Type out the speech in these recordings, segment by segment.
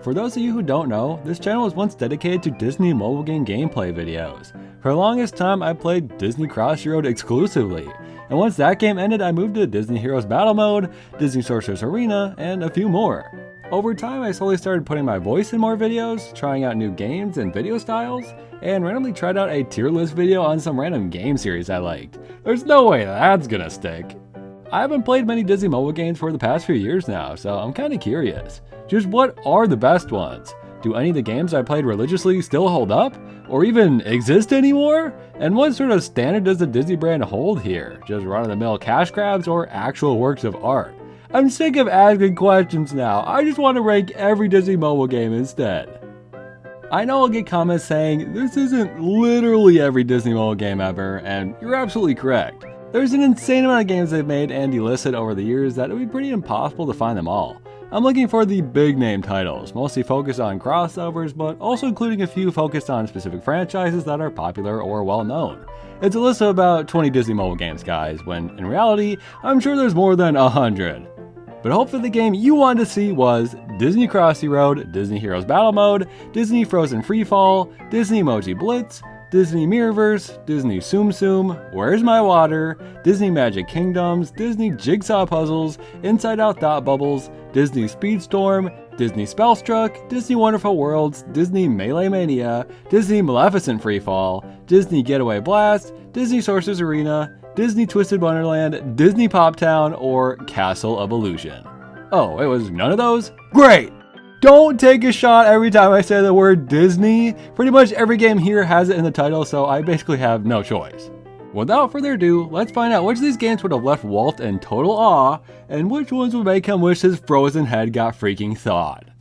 For those of you who don't know, this channel was once dedicated to Disney mobile game gameplay videos. For the longest time, I played Disney Crossy Road exclusively, and once that game ended, I moved to Disney Heroes Battle Mode, Disney Sorcerer's Arena, and a few more. Over time, I slowly started putting my voice in more videos, trying out new games and video styles, and randomly tried out a tier list video on some random game series I liked. There's no way that's gonna stick. I haven't played many Disney mobile games for the past few years now, so I'm kinda curious. Just what are the best ones? Do any of the games I played religiously still hold up? Or even exist anymore? And what sort of standard does the Disney brand hold here? Just run-of-the-mill cash grabs or actual works of art? I'm sick of asking questions now. I just want to rank every Disney mobile game instead. I know I'll get comments saying, this isn't literally every Disney mobile game ever, and you're absolutely correct. There's an insane amount of games they've made and delisted over the years that it would be pretty impossible to find them all. I'm looking for the big name titles, mostly focused on crossovers, but also including a few focused on specific franchises that are popular or well known. It's a list of about 20 Disney mobile games, guys, when in reality, I'm sure there's more than 100. But hopefully the game you wanted to see was Disney Crossy Road, Disney Heroes Battle Mode, Disney Frozen Freefall, Disney Emoji Blitz, Disney Mirrorverse, Disney Tsum, Where's My Water, Disney Magic Kingdoms, Disney Jigsaw Puzzles, Inside Out Thought Bubbles, Disney Speedstorm, Disney SpellStruck, Disney Wonderful Worlds, Disney Mania, Disney Maleficent Freefall, Disney Getaway Blast, Disney Sorcerer's Arena, Disney Twisted Wonderland, Disney Pop Town, or Castle of Illusion. Oh, it was none of those? Great! Don't take a shot every time I say the word Disney. Pretty much every game here has it in the title, so I basically have no choice. Without further ado, let's find out which of these games would have left Walt in total awe, and which ones would make him wish his frozen head got freaking thawed.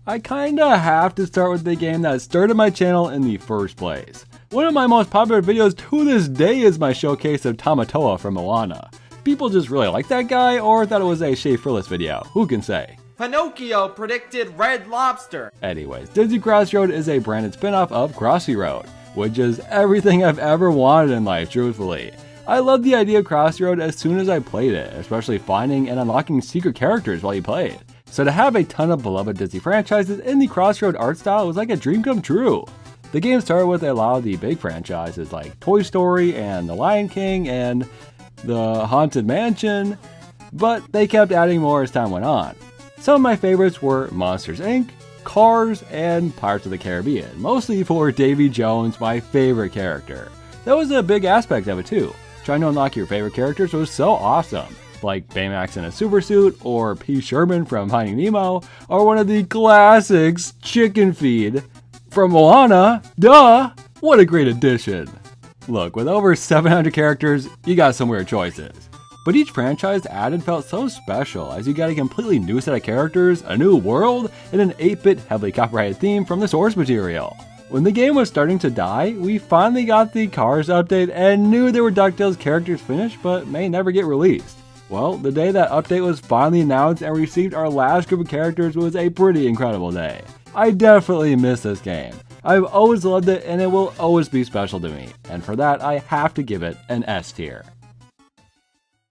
I kinda have to start with the game that started my channel in the first place. One of my most popular videos to this day is my showcase of Tamatoa from Moana. People just really like that guy, or thought it was a Shea Frillis video, who can say? Pinocchio predicted Red Lobster. Anyways, Disney Crossy Road is a branded spin-off of Crossy Road, which is everything I've ever wanted in life, truthfully. I loved the idea of Crossy Road as soon as I played it, especially finding and unlocking secret characters while you played. So to have a ton of beloved Disney franchises in the Crossy Road art style was like a dream come true. The game started with a lot of the big franchises like Toy Story and The Lion King and The Haunted Mansion, but they kept adding more as time went on. Some of my favorites were Monsters Inc., Cars, and Pirates of the Caribbean, mostly for Davy Jones, my favorite character. That was a big aspect of it too. Trying to unlock your favorite characters was so awesome, like Baymax in a super suit, or P. Sherman from Finding Nemo, or one of the classics, Chicken Feed from Moana. Duh! What a great addition. Look, with over 700 characters, you got some weird choices. But each franchise added felt so special, as you got a completely new set of characters, a new world, and an 8-bit heavily copyrighted theme from the source material. When the game was starting to die, we finally got the Cars update and knew there were DuckTales characters finished but may never get released. Well, the day that update was finally announced and received our last group of characters was a pretty incredible day. I definitely miss this game. I've always loved it and it will always be special to me, and for that I have to give it an S tier.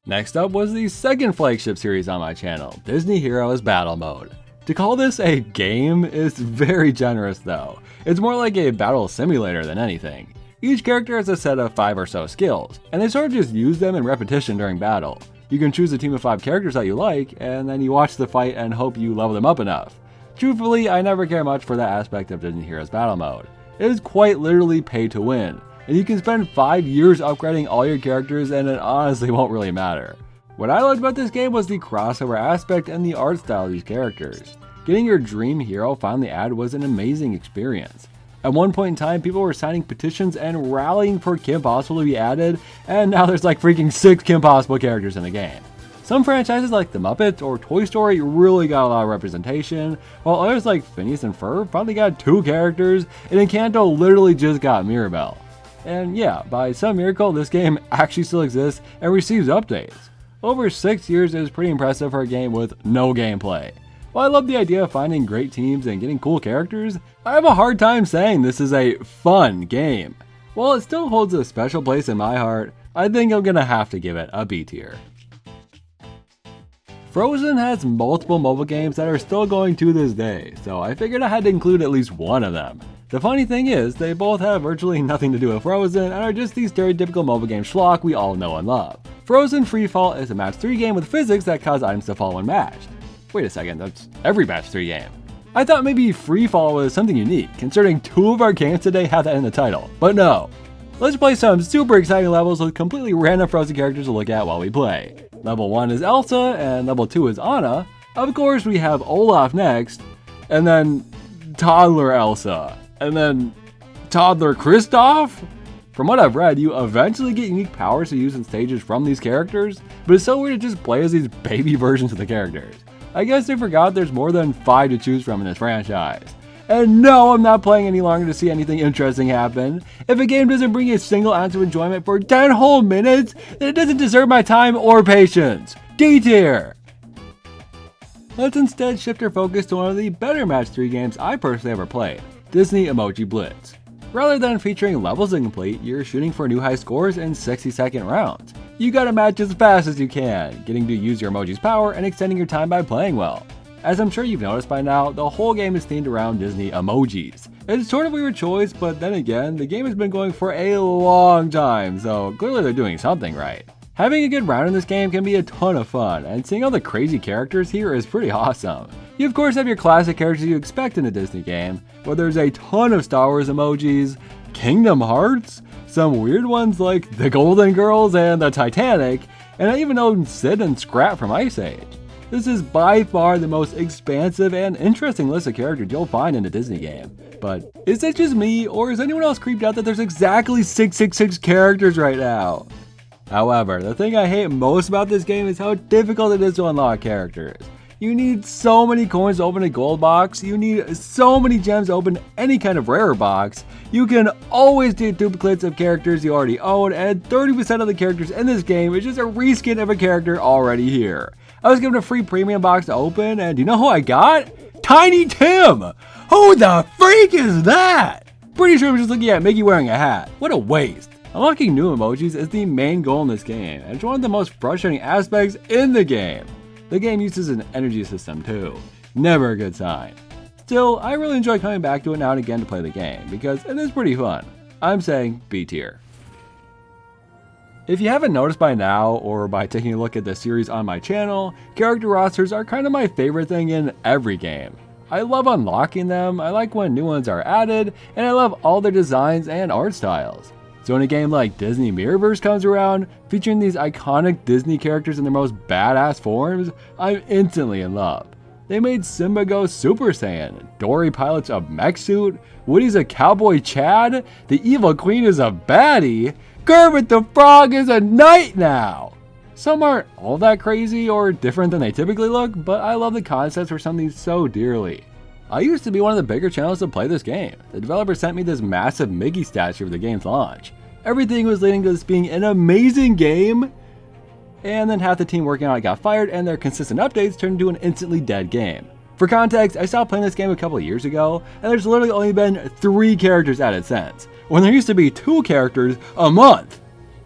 Next up was the second flagship series on my channel, Disney Heroes Battle Mode. To call this a game is very generous though. It's more like a battle simulator than anything. Each character has a set of 5 or so skills, and they sort of just use them in repetition during battle. You can choose a team of 5 characters that you like, and then you watch the fight and hope you level them up enough. Truthfully, I never care much for that aspect of Disney Heroes Battle Mode. It is quite literally pay to win, and you can spend 5 years upgrading all your characters and it honestly won't really matter. What I loved about this game was the crossover aspect and the art style of these characters. Getting your dream hero finally added was an amazing experience. At one point in time, people were signing petitions and rallying for Kim Possible to be added, and now there's like freaking 6 Kim Possible characters in the game. Some franchises like The Muppets or Toy Story really got a lot of representation, while others like Phineas and Ferb finally got 2 characters, and Encanto literally just got Mirabelle. And yeah, by some miracle, this game actually still exists and receives updates. Over 6 years is pretty impressive for a game with no gameplay. While I love the idea of finding great teams and getting cool characters, I have a hard time saying this is a fun game. While it still holds a special place in my heart, I think I'm gonna have to give it a B tier. Frozen has multiple mobile games that are still going to this day, so I figured I had to include at least one of them. The funny thing is, they both have virtually nothing to do with Frozen and are just the stereotypical mobile game schlock we all know and love. Frozen Freefall is a match 3 game with physics that cause items to fall when matched. Wait a second, that's every match 3 game. I thought maybe Freefall was something unique, considering 2 of our games today have that in the title, but no. Let's play some super exciting levels with completely random Frozen characters to look at while we play. Level 1 is Elsa, and level 2 is Anna. Of course we have Olaf next, and then Toddler Elsa, and then Toddler Kristoff? From what I've read, you eventually get unique powers to use in stages from these characters, but it's so weird to just play as these baby versions of the characters. I guess they forgot there's more than 5 to choose from in this franchise. And no, I'm not playing any longer to see anything interesting happen. If a game doesn't bring a single ounce of enjoyment for 10 whole minutes, then it doesn't deserve my time or patience. D tier! Let's instead shift our focus to one of the better match 3 games I personally ever played, Disney Emoji Blitz. Rather than featuring levels to complete, you're shooting for new high scores in 60-second rounds. You gotta match as fast as you can, getting to use your emoji's power and extending your time by playing well. As I'm sure you've noticed by now, the whole game is themed around Disney emojis. It's sort of a weird choice, but then again, the game has been going for a long time, so clearly they're doing something right. Having a good round in this game can be a ton of fun, and seeing all the crazy characters here is pretty awesome. You of course have your classic characters you expect in a Disney game, but there's a ton of Star Wars emojis, Kingdom Hearts, some weird ones like the Golden Girls and the Titanic, and I even own Sid and Scrap from Ice Age. This is by far the most expansive and interesting list of characters you'll find in a Disney game. But is it just me, or is anyone else creeped out that there's exactly 666 characters right now? However, the thing I hate most about this game is how difficult it is to unlock characters. You need so many coins to open a gold box, you need so many gems to open any kind of rare box, you can always do duplicates of characters you already own, and 30% of the characters in this game is just a reskin of a character already here. I was given a free premium box to open, and do you know who I got? Tiny Tim! Who the freak is that? Pretty sure I'm just looking at Mickey wearing a hat. What a waste. Unlocking new emojis is the main goal in this game, and it's one of the most frustrating aspects in the game. The game uses an energy system too. Never a good sign. Still, I really enjoy coming back to it now and again to play the game, because it is pretty fun. I'm saying B tier. If you haven't noticed by now, or by taking a look at the series on my channel, character rosters are kind of my favorite thing in every game. I love unlocking them, I like when new ones are added, and I love all their designs and art styles. So when a game like Disney Mirrorverse comes around, featuring these iconic Disney characters in their most badass forms, I'm instantly in love. They made Simba go Super Saiyan, Dory pilots a mech suit, Woody's a cowboy Chad, the evil queen is a baddie, Kermit the Frog is a knight now! Some aren't all that crazy or different than they typically look, but I love the concepts for something so dearly. I used to be one of the bigger channels to play this game. The developer sent me this massive Mickey statue for the game's launch. Everything was leading to this being an amazing game, and then half the team working on it got fired and their consistent updates turned into an instantly dead game. For context, I stopped playing this game a couple of years ago, and there's literally only been 3 characters added since, when there used to be 2 characters a month.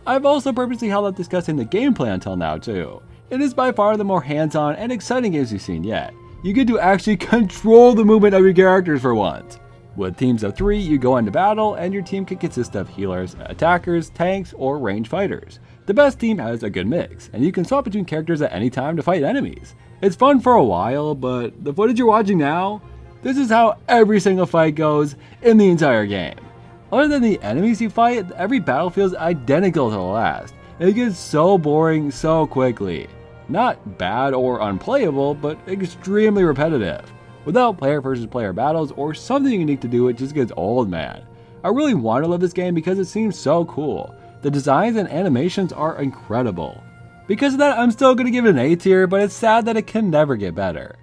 I've also purposely held up discussing the gameplay until now too. It is by far the more hands-on and exciting games you've seen yet. You get to actually control the movement of your characters for once. With teams of 3, you go into battle, and your team can consist of healers, attackers, tanks, or ranged fighters. The best team has a good mix, and you can swap between characters at any time to fight enemies. It's fun for a while, but the footage you're watching now, this is how every single fight goes in the entire game. Other than the enemies you fight, every battle feels identical to the last, and it gets so boring so quickly. Not bad or unplayable, but extremely repetitive. Without player versus player battles or something unique to do, it just gets old, man. I really want to love this game because it seems so cool. The designs and animations are incredible. Because of that, I'm still going to give it an A tier, but it's sad that it can never get better.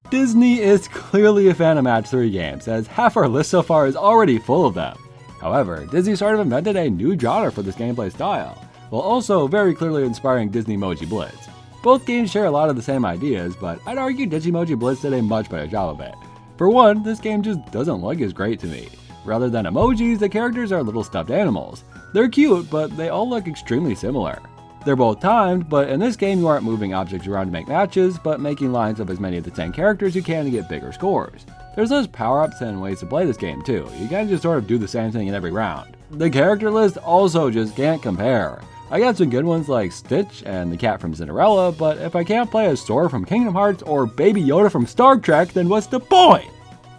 Disney is clearly a fan of Match 3 games, as half our list so far is already full of them. However, Disney sort of invented a new genre for this gameplay style, while also very clearly inspiring Disney Emoji Blitz. Both games share a lot of the same ideas, but I'd argue Digimoji Blitz did a much better job of it. For one, this game just doesn't look as great to me. Rather than emojis, the characters are little stuffed animals. They're cute, but they all look extremely similar. They're both timed, but in this game you aren't moving objects around to make matches, but making lines of as many of the same characters you can to get bigger scores. There's those power-ups and ways to play this game too. You can't just sort of do the same thing in every round. The character list also just can't compare. I got some good ones like Stitch and the cat from Cinderella, but if I can't play as Sora from Kingdom Hearts or Baby Yoda from Star Trek, then what's the point?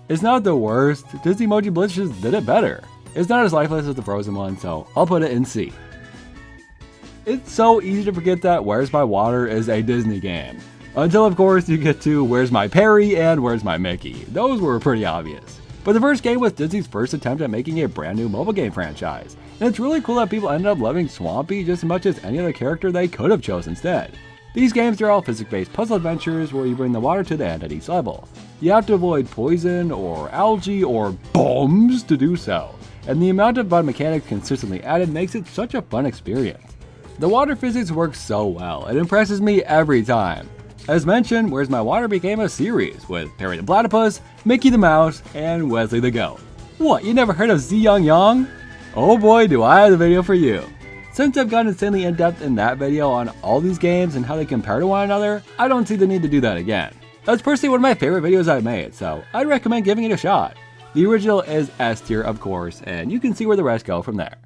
It's not the worst, Disney Emoji Blitz just did it better. It's not as lifeless as the Frozen one, so I'll put it in C. It's so easy to forget that Where's My Water is a Disney game. Until of course you get to Where's My Perry and Where's My Mickey. Those were pretty obvious. But the first game was Disney's first attempt at making a brand new mobile game franchise. And it's really cool that people ended up loving Swampy just as much as any other character they could have chosen instead. These games are all physics-based puzzle adventures where you bring the water to the end at each level. You have to avoid poison or algae or bombs to do so. And the amount of fun mechanics consistently added makes it such a fun experience. The water physics works so well, it impresses me every time. As mentioned, Where's My Water became a series with Perry the Platypus, Mickey the Mouse, and Wesley the Goat. What, you never heard of Z Young Yang? Oh boy, do I have the video for you. Since I've gone insanely in-depth in that video on all these games and how they compare to one another, I don't see the need to do that again. That's personally one of my favorite videos I've made, so I'd recommend giving it a shot. The original is S tier, of course, and you can see where the rest go from there.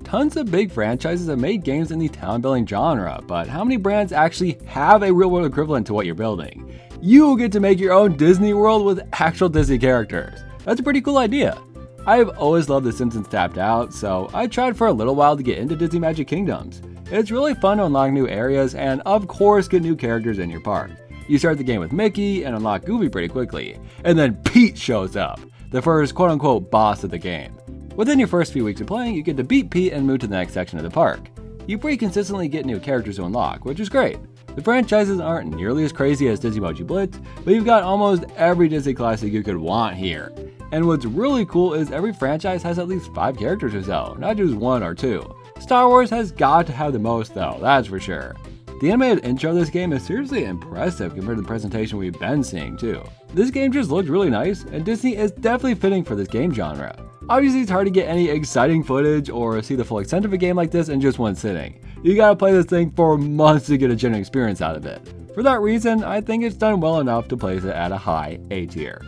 Tons of big franchises have made games in the town building genre, but how many brands actually have a real world equivalent to what you're building? You get to make your own Disney world with actual Disney characters. That's a pretty cool idea. I've always loved The Simpsons Tapped Out, so I tried for a little while to get into Disney Magic Kingdoms. It's really fun to unlock new areas and of course get new characters in your park. You start the game with Mickey and unlock Goofy pretty quickly, and then Pete shows up, the first quote-unquote boss of the game. Within your first few weeks of playing, you get to beat Pete and move to the next section of the park. You pretty consistently get new characters to unlock, which is great. The franchises aren't nearly as crazy as Disney Emoji Blitz, but you've got almost every Disney classic you could want here. And what's really cool is every franchise has at least 5 characters or so, not just 1 or 2. Star Wars has got to have the most though, that's for sure. The animated intro of this game is seriously impressive compared to the presentation we've been seeing too. This game just looks really nice, and Disney is definitely fitting for this game genre. Obviously it's hard to get any exciting footage or see the full extent of a game like this in just one sitting. You gotta play this thing for months to get a genuine experience out of it. For that reason, I think it's done well enough to place it at a high A tier.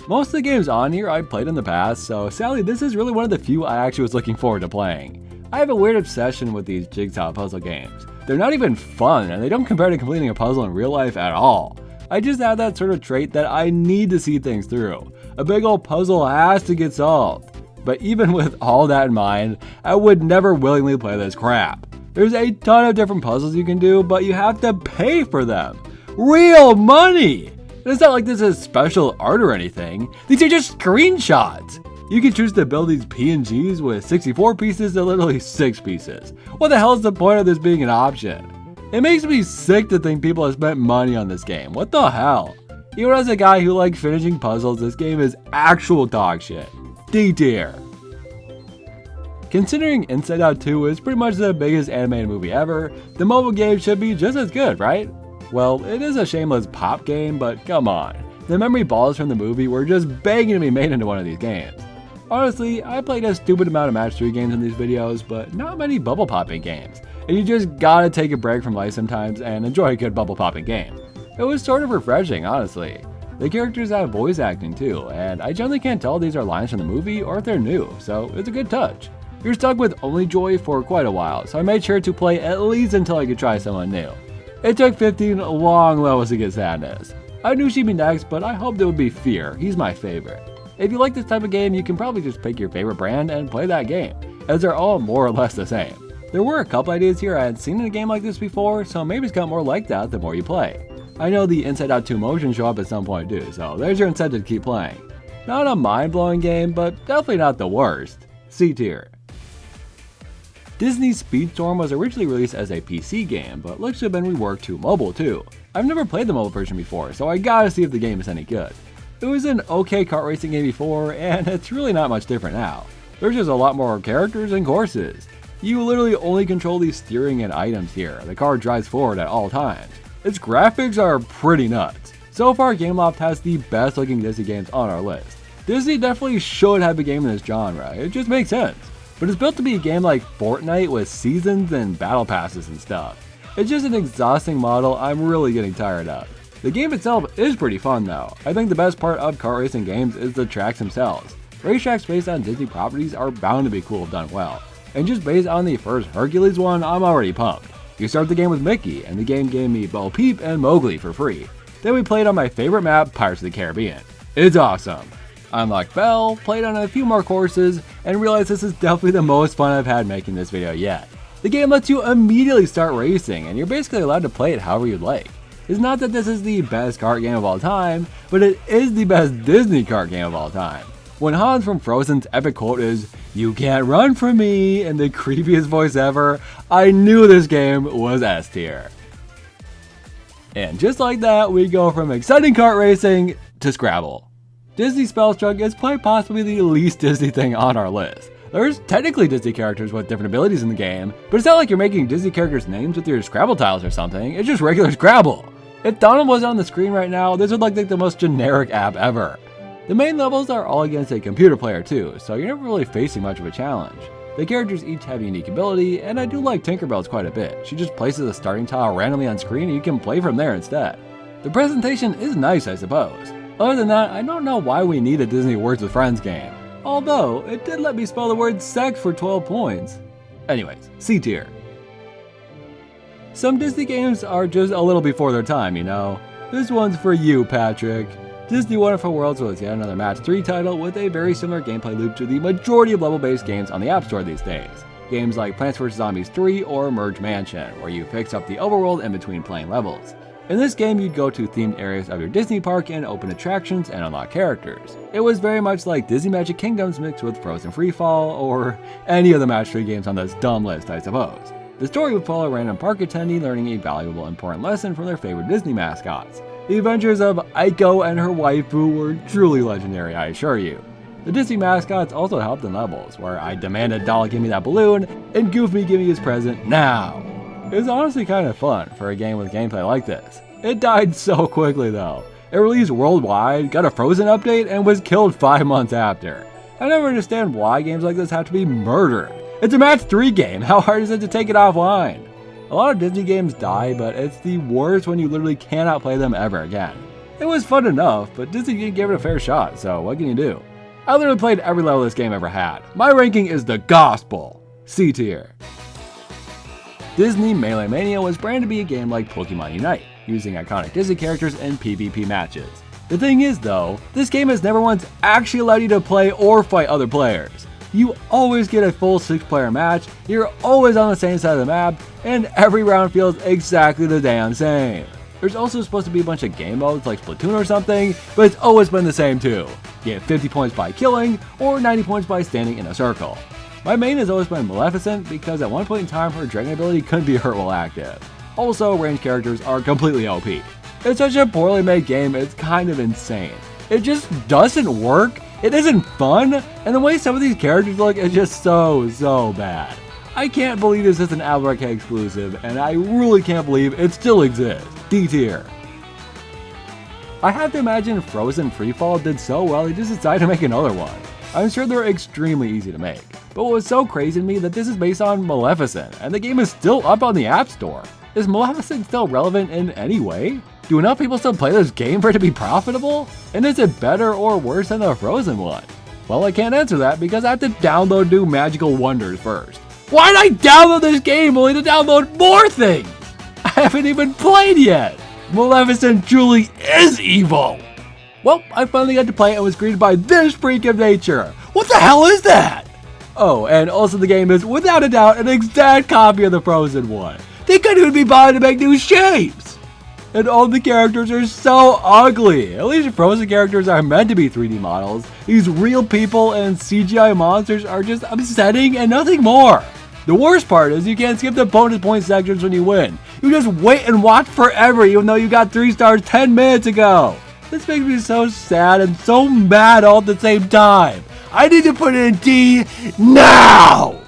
Most of the games on here I've played in the past, so sadly this is really one of the few I actually was looking forward to playing. I have a weird obsession with these Jigsaw puzzle games. They're not even fun, and they don't compare to completing a puzzle in real life at all. I just have that sort of trait that I need to see things through. A big old puzzle has to get solved. But even with all that in mind, I would never willingly play this crap. There's a ton of different puzzles you can do, but you have to pay for them. Real money! It's not like this is special art or anything. These are just screenshots. You can choose to build these PNGs with 64 pieces to literally 6 pieces. What the hell is the point of this being an option? It makes me sick to think people have spent money on this game. What the hell? Even as a guy who likes finishing puzzles, this game is actual dog shit. D tier. Considering Inside Out 2 is pretty much the biggest animated movie ever, the mobile game should be just as good, right? Well, it is a shameless pop game, but come on. The memory balls from the movie were just begging to be made into one of these games. Honestly, I played a stupid amount of match 3 games in these videos, but not many bubble popping games. And you just gotta take a break from life sometimes and enjoy a good bubble popping game. It was sort of refreshing, honestly. The characters have voice acting too, and I generally can't tell if these are lines from the movie or if they're new, so it's a good touch. You're stuck with only joy for quite a while, so I made sure to play at least until I could try someone new. It took 15 long levels to get Sadness. I knew she'd be next, but I hoped it would be Fear. He's my favorite. If you like this type of game, you can probably just pick your favorite brand and play that game, as they're all more or less the same. There were a couple ideas here I hadn't seen in a game like this before, so maybe it's got more like that the more you play. I know the Inside Out 2 motions show up at some point too, so there's your incentive to keep playing. Not a mind-blowing game, but definitely not the worst. C tier. Disney's Speedstorm was originally released as a PC game, but looks to have been reworked to mobile too. I've never played the mobile version before, so I gotta see if the game is any good. It was an okay kart racing game before, and it's really not much different now. There's just a lot more characters and courses. You literally only control the steering and items here. The car drives forward at all times. Its graphics are pretty nuts. So far, Gameloft has the best looking Disney games on our list. Disney definitely should have a game in this genre, it just makes sense. but it's built to be a game like Fortnite with seasons and battle passes and stuff. It's just an exhausting model I'm really getting tired of. The game itself is pretty fun though. I think the best part of kart racing games is the tracks themselves. Racetracks based on Disney properties are bound to be cool if done well. And just based on the first Hercules one, I'm already pumped. You start the game with Mickey, and the game gave me Bo Peep and Mowgli for free. Then we played on my favorite map, Pirates of the Caribbean. It's awesome. I unlocked Belle, played on a few more courses, and realized this is definitely the most fun I've had making this video yet. The game lets you immediately start racing, and you're basically allowed to play it however you'd like. It's not that this is the best kart game of all time, but it is the best Disney kart game of all time. When Hans from Frozen's epic quote is, "You can't run from me," in the creepiest voice ever, I knew this game was S tier. And just like that, we go from exciting kart racing to Scrabble. Disney SpellStruck is quite possibly the least Disney thing on our list. There's technically Disney characters with different abilities in the game, but it's not like you're making Disney characters' names with your Scrabble tiles or something, it's just regular Scrabble. If Donald was on the screen right now, this would look like the most generic app ever. The main levels are all against a computer player too, so you're never really facing much of a challenge. The characters each have unique ability, and I do like Tinkerbell's quite a bit. She just places a starting tile randomly on screen and you can play from there instead. The presentation is nice, I suppose. Other than that, I don't know why we need a Disney Words with Friends game. Although, it did let me spell the word sex for 12 points. Anyways, C tier. Some Disney games are just a little before their time, you know. This one's for you, Patrick. Disney Wonderful Worlds was yet another Match 3 title with a very similar gameplay loop to the majority of level-based games on the App Store these days. Games like Plants vs. Zombies 3 or Merge Mansion, where you fix up the overworld in between playing levels. In this game, you'd go to themed areas of your Disney park and open attractions and unlock characters. It was very much like Disney Magic Kingdoms mixed with Frozen Freefall, or any of the Match 3 games on this dumb list, I suppose. The story would follow a random park attendee learning a valuable important lesson from their favorite Disney mascots. The adventures of Aiko and her waifu were truly legendary, I assure you. The Disney mascots also helped in levels, where I demanded Dolly give me that balloon, and Goofy give me his present now. It was honestly kind of fun for a game with gameplay like this. It died so quickly though. It released worldwide, got a Frozen update, and was killed 5 months after. I never understand why games like this have to be murdered. It's a Match 3 game, how hard is it to take it offline? A lot of Disney games die, but it's the worst when you literally cannot play them ever again. It was fun enough, but Disney didn't give it a fair shot, so what can you do? I literally played every level this game ever had. My ranking is the gospel. C tier. Disney Melee Mania was branded to be a game like Pokemon Unite, using iconic Disney characters in PvP matches. The thing is though, this game has never once actually allowed you to play or fight other players. You always get a full 6-player match, you're always on the same side of the map, and every round feels exactly the damn same. There's also supposed to be a bunch of game modes like Splatoon or something, but it's always been the same too. You get 50 points by killing, or 90 points by standing in a circle. My main has always been Maleficent because at one point in time her dragon ability couldn't be hurt while active. Also, ranged characters are completely OP. It's such a poorly made game, it's kind of insane. It just doesn't work, it isn't fun, and the way some of these characters look is just so bad. I can't believe this is an Apple Arcade exclusive, and I really can't believe it still exists. D tier. I have to imagine Frozen Freefall did so well they just decided to make another one. I'm sure they're extremely easy to make. But what was so crazy to me that this is based on Maleficent, and the game is still up on the App Store. Is Maleficent still relevant in any way? Do enough people still play this game for it to be profitable? And is it better or worse than the Frozen one? Well, I can't answer that because I have to download New Magical Wonders first. Why'd I download this game only to download more things? I haven't even played yet! Maleficent truly is evil! Well, I finally got to play it and was greeted by this freak of nature. What the hell is that? Oh, and also the game is without a doubt an exact copy of the Frozen one. They couldn't even be bothered to make new shapes! And all the characters are so ugly. At least Frozen characters are meant to be 3D models. These real people and CGI monsters are just upsetting and nothing more. The worst part is you can't skip the bonus point sections when you win. You just wait and watch forever even though you got 3 stars 10 minutes ago. This makes me so sad and so mad all at the same time. I need to put it in D now!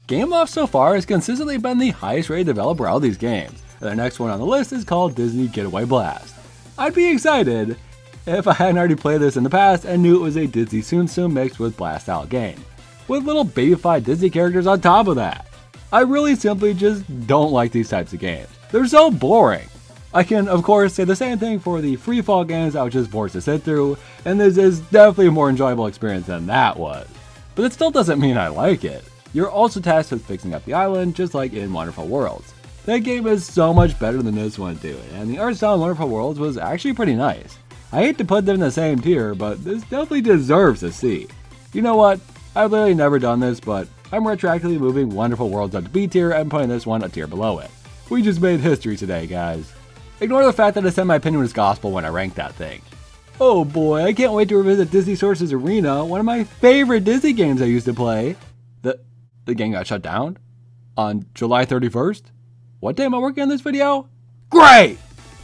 Gameloft so far has consistently been the highest rated developer of these games. And the next one on the list is called Disney Getaway Blast. I'd be excited if I hadn't already played this in the past and knew it was a Disney Tsum Tsum mixed with Blast style game. with little babyfied Disney characters on top of that. I really simply just don't like these types of games. They're so boring. I can, of course, say the same thing for the free fall games I was just forced to sit through, and this is definitely a more enjoyable experience than that was. But it still doesn't mean I like it. You're also tasked with fixing up the island, just like in Wonderful Worlds. That game is so much better than this one too, and the art style in Wonderful Worlds was actually pretty nice. I hate to put them in the same tier, but this definitely deserves a C. You know what? I've literally never done this, but I'm retroactively moving Wonderful Worlds up to B tier and putting this one a tier below it. We just made history today, guys. Ignore the fact that I said my opinion was gospel when I ranked that thing. Oh boy, I can't wait to revisit Disney Sorcerer's Arena, one of my favorite Disney games I used to play. The game got shut down? On July 31st? What day am I working on this video? Great!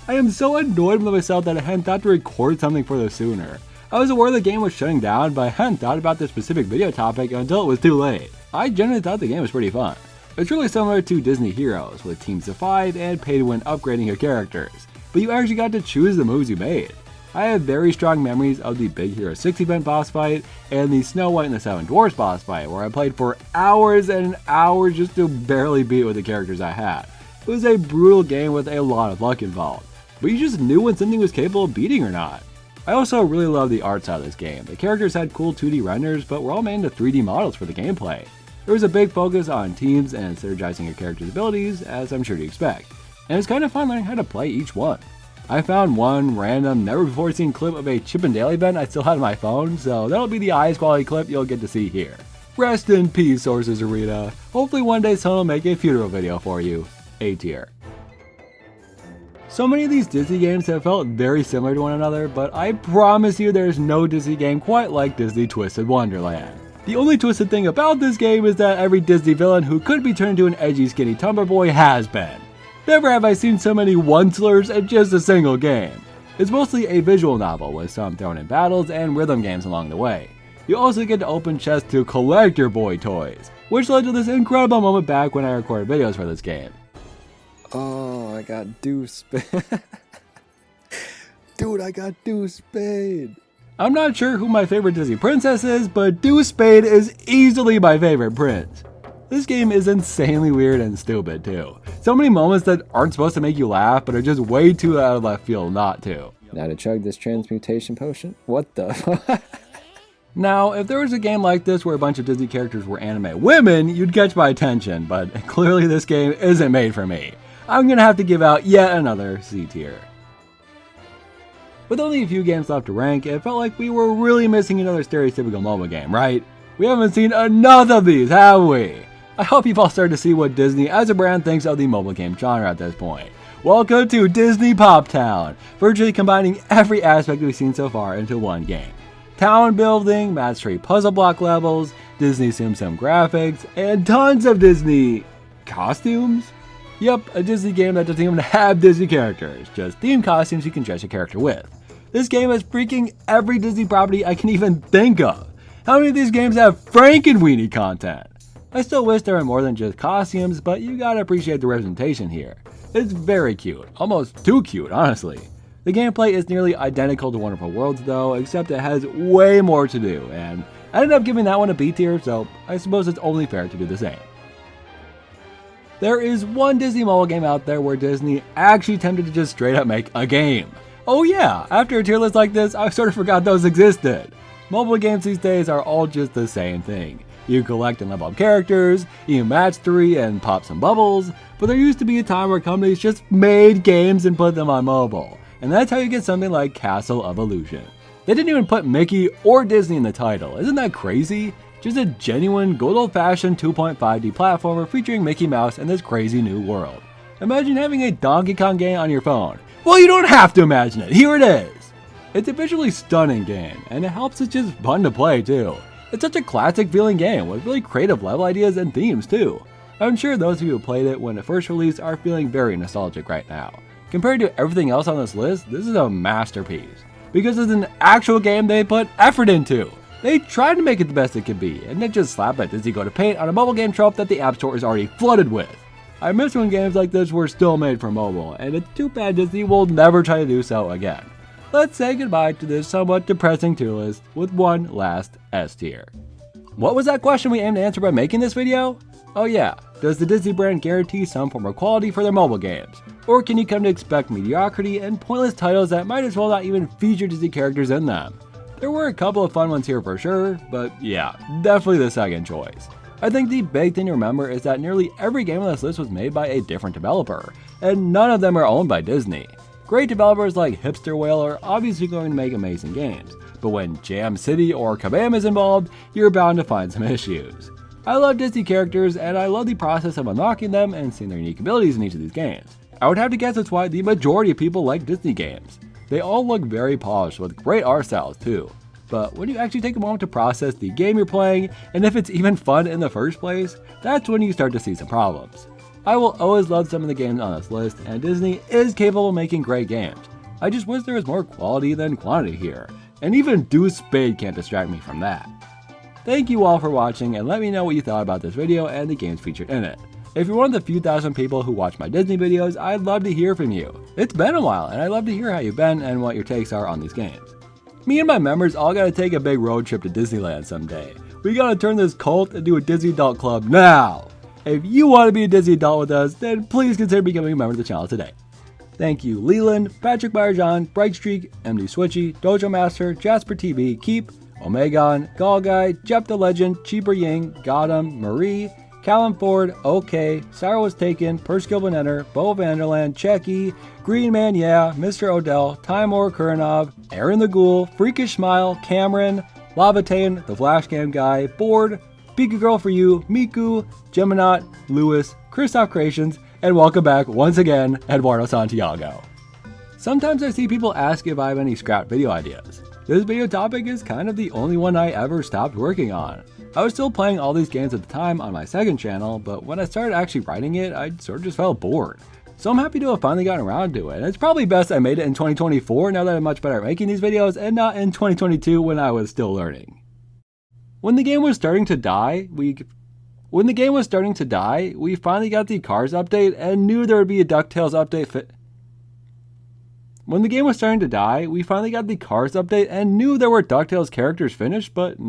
I am so annoyed with myself that I hadn't thought to record something for this sooner. I was aware the game was shutting down, but I hadn't thought about this specific video topic until it was too late. I genuinely thought the game was pretty fun. It's really similar to Disney Heroes, with teams to fight and pay to win upgrading your characters, but you actually got to choose the moves you made. I have very strong memories of the Big Hero 6 event boss fight and the Snow White and the Seven Dwarfs boss fight, where I played for hours and hours just to barely beat with the characters I had. It was a brutal game with a lot of luck involved, but you just knew when something was capable of beating or not. I also really love the art side of this game. The characters had cool 2D renders, but were all made into 3D models for the gameplay. There was a big focus on teams and synergizing your character's abilities, as I'm sure you expect, and it's kind of fun learning how to play each one. I found one random, never before seen clip of a Chip and Dale event I still had on my phone, so that'll be the highest quality clip you'll get to see here. Rest in peace, Sorcerer's Arena. Hopefully one day someone will make a funeral video for you. A tier. So many of these Disney games have felt very similar to one another, but I promise you there's no Disney game quite like Disney Twisted Wonderland. The only twisted thing about this game is that every Disney villain who could be turned into an edgy skinny Tumblr boy has been. Never have I seen so many one-slurs in just a single game. It's mostly a visual novel with some thrown in battles and rhythm games along the way. You also get to open chests to collect your boy toys, which led to this incredible moment back when I recorded videos for this game. Oh, I got Deuce Spade. Dude, I got Deuce Spade. I'm not sure who my favorite Disney princess is, but Deuce Spade is easily my favorite prince. This game is insanely weird and stupid too. So many moments that aren't supposed to make you laugh, but are just way too out of left field not to. Now to chug this transmutation potion? What the Now, if there was a game like this where a bunch of Disney characters were anime women, you'd catch my attention, but clearly this game isn't made for me. I'm gonna have to give out yet another C tier. With only a few games left to rank, it felt like we were really missing another stereotypical mobile game, right? We haven't seen enough of these, have we? I hope you've all started to see what Disney as a brand thinks of the mobile game genre at this point. Welcome to Disney Pop Town, virtually combining every aspect we've seen so far into one game. Town building, match-3 puzzle block levels, Disney Sim graphics, and tons of Disney costumes? Yep, a Disney game that doesn't even have Disney characters, just themed costumes you can dress your character with. This game has freaking every Disney property I can even think of. How many of these games have Frankenweenie content? I still wish there were more than just costumes, but you gotta appreciate the representation here. It's very cute, almost too cute, honestly. The gameplay is nearly identical to Wonderful Worlds though, except it has way more to do, and I ended up giving that one a B tier, so I suppose it's only fair to do the same. There is one Disney mobile game out there where Disney actually attempted to just straight up make a game. Oh yeah, after a tier list like this, I sort of forgot those existed. Mobile games these days are all just the same thing. You collect and level up characters, you match 3 and pop some bubbles, but there used to be a time where companies just made games and put them on mobile. And that's how you get something like Castle of Illusion. They didn't even put Mickey or Disney in the title, isn't that crazy? Just a genuine, good old-fashioned 2.5D platformer featuring Mickey Mouse and this crazy new world. Imagine having a Donkey Kong game on your phone. Well, you don't have to imagine it, here it is! It's a visually stunning game, and it helps it's just fun to play too. It's such a classic feeling game with really creative level ideas and themes too. I'm sure those of you who played it when it first released are feeling very nostalgic right now. Compared to everything else on this list, this is a masterpiece. Because it's an actual game they put effort into. They tried to make it the best it could be, and then just slap a Disney Go to paint on a mobile game trope that the App Store is already flooded with. I miss when games like this were still made for mobile, and it's too bad Disney will never try to do so again. Let's say goodbye to this somewhat depressing tier list with one last S tier. What was that question we aimed to answer by making this video? Oh yeah, does the Disney brand guarantee some form of quality for their mobile games? Or can you come to expect mediocrity and pointless titles that might as well not even feature Disney characters in them? There were a couple of fun ones here for sure, but yeah, definitely the second choice. I think the big thing to remember is that nearly every game on this list was made by a different developer, and none of them are owned by Disney. Great developers like Hipster Whale are obviously going to make amazing games, but when Jam City or Kabam is involved, you're bound to find some issues. I love Disney characters, and I love the process of unlocking them and seeing their unique abilities in each of these games. I would have to guess that's why the majority of people like Disney games. They all look very polished with great art styles too. But when you actually take a moment to process the game you're playing, and if it's even fun in the first place, that's when you start to see some problems. I will always love some of the games on this list, and Disney is capable of making great games. I just wish there was more quality than quantity here, and even Deuce Spade can't distract me from that. Thank you all for watching, and let me know what you thought about this video and the games featured in it. If you're one of the few thousand people who watch my Disney videos, I'd love to hear from you. It's been a while, and I'd love to hear how you've been and what your takes are on these games. Me and my members all gotta take a big road trip to Disneyland someday. We gotta turn this cult into a Disney adult club now! If you want to be a Disney adult with us, then please consider becoming a member of the channel today. Thank you Leland, Patrick Byerjohn, Brightstreak, MD Switchy, Dojo Master, Jasper TV, Keep, Omegon, Gall Guy, Jep the Legend, Cheaper Ying, Gotham, Marie, Callum Ford, OK, Sarah Was Taken, Perskill Banenter, Bo Vanderland, Checky, Green Man Yeah, Mr. Odell, Timor Kurinov, Aaron the Ghoul, Freakish Smile, Cameron, Lavatane, The Flash Cam Guy, Board, Pika Girl for You, Miku, Geminot, Lewis, Christoph Creations, and welcome back once again, Eduardo Santiago. Sometimes I see people ask if I have any scrap video ideas. This video topic is kind of the only one I ever stopped working on. I was still playing all these games at the time on my second channel, but when I started actually writing it, I sort of just felt bored. So I'm happy to have finally gotten around to it, and it's probably best I made it in 2024 now that I'm much better at making these videos and not in 2022 when I was still learning. When the game was starting to die, we finally got the Cars update and knew there would be a DuckTales update When the game was starting to die, we finally got the Cars update and knew there were DuckTales characters finished, but